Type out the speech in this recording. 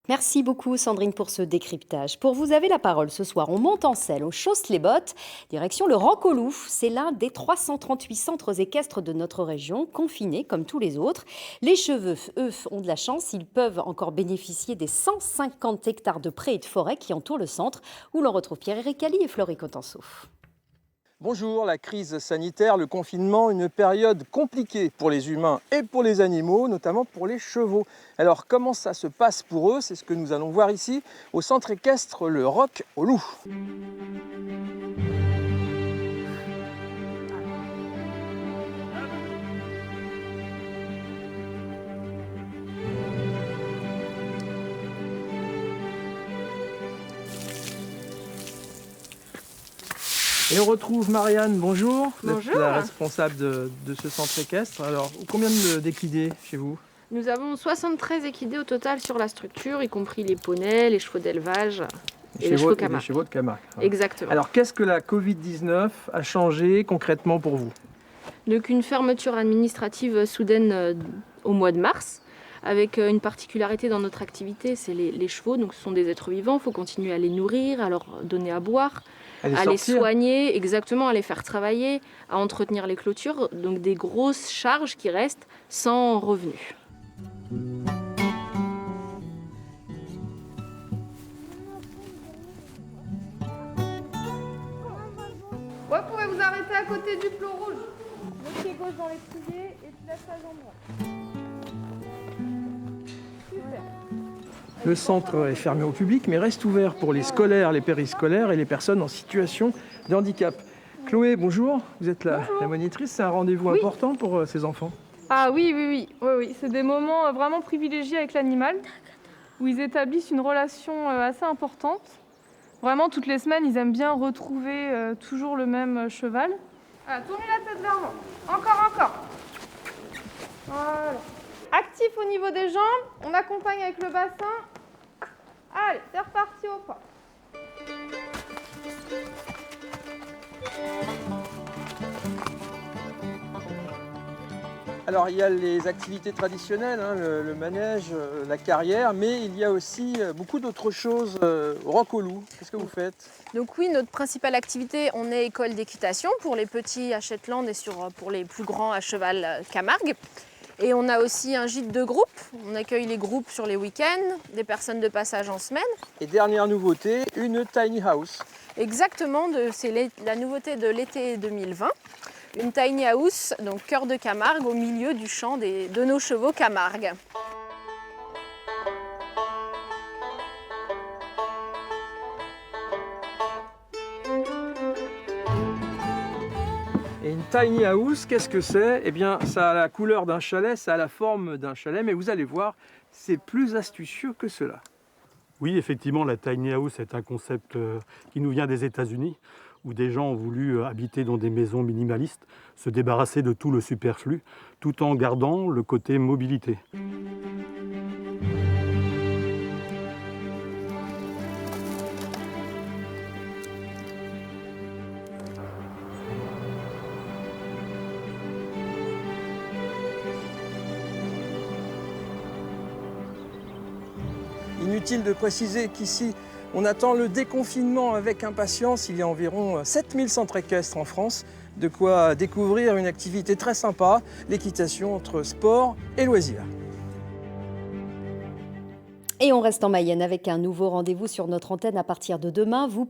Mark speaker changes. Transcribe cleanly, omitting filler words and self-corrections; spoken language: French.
Speaker 1: Merci beaucoup Sandrine pour ce décryptage. Pour vous avez la parole ce soir, on monte en selle, on chausse les bottes, direction le Rancolou. C'est l'un des 338 centres équestres de notre région, confinés comme tous les autres. Les cheveux, eux, ont de la chance, ils peuvent encore bénéficier des 150 hectares de prés et de forêts qui entourent le centre, où l'on retrouve Pierre-Éric Cali et Florie Cotenceau.
Speaker 2: Bonjour, la crise sanitaire, le confinement, une période compliquée pour les humains et pour les animaux, notamment pour les chevaux. Alors comment ça se passe pour eux? C'est ce que nous allons voir ici au centre équestre Le Roc au Loup. Et on retrouve Marianne, bonjour.
Speaker 3: Bonjour.
Speaker 2: Vous êtes la responsable de ce centre équestre. Alors, combien d'équidés chez vous?
Speaker 3: Nous avons 73 équidés au total sur la structure, y compris les poneys, les chevaux d'élevage et les chevaux Camargue.
Speaker 2: Les chevaux de Camargue.
Speaker 3: Exactement.
Speaker 2: Alors, qu'est-ce que la Covid-19 a changé concrètement pour vous?
Speaker 3: Donc une fermeture administrative soudaine au mois de mars, avec une particularité dans notre activité, c'est les chevaux. Donc ce sont des êtres vivants, il faut continuer à les nourrir, à leur donner à boire, à les soigner, exactement, à les faire travailler, à entretenir les clôtures. Donc des grosses charges qui restent sans revenus.
Speaker 4: Ouais, vous pouvez vous arrêter à côté du plot rouge. Le pied gauche dans l'étrier et puis la face en droit. Super.
Speaker 2: Le centre est fermé au public, mais reste ouvert pour les scolaires, les périscolaires et les personnes en situation de handicap. Chloé, bonjour. Vous êtes la monitrice. C'est un rendez-vous important pour ces enfants?
Speaker 4: Ah oui. C'est des moments vraiment privilégiés avec l'animal, où ils établissent une relation assez importante. Vraiment, toutes les semaines, ils aiment bien retrouver toujours le même cheval. Ah, tournez la tête vers moi. Encore. Voilà. Actif au niveau des jambes, on accompagne avec le bassin. Allez, c'est reparti au pas.
Speaker 2: Alors il y a les activités traditionnelles, hein, le manège, la carrière, mais il y a aussi beaucoup d'autres choses au Roc au Loup. Qu'est-ce que vous faites?
Speaker 3: Donc oui, notre principale activité, on est école d'équitation pour les petits à Shetland et pour les plus grands à cheval Camargue. Et on a aussi un gîte de groupe. On accueille les groupes sur les week-ends, des personnes de passage en semaine.
Speaker 2: Et dernière nouveauté, une tiny house.
Speaker 3: Exactement, c'est la nouveauté de l'été 2020. Une tiny house, donc cœur de Camargue, au milieu du champ de nos chevaux Camargue.
Speaker 2: Et une tiny house, qu'est-ce que c'est? Eh bien, ça a la couleur d'un chalet, ça a la forme d'un chalet, mais vous allez voir, c'est plus astucieux que cela.
Speaker 5: Oui, effectivement, la tiny house est un concept qui nous vient des États-Unis, où des gens ont voulu habiter dans des maisons minimalistes, se débarrasser de tout le superflu, tout en gardant le côté mobilité.
Speaker 2: Inutile de préciser qu'ici, on attend le déconfinement avec impatience. Il y a environ 7000 centres équestres en France, de quoi découvrir une activité très sympa, l'équitation entre sport et loisirs.
Speaker 1: Et on reste en Mayenne avec un nouveau rendez-vous sur notre antenne à partir de demain. Vous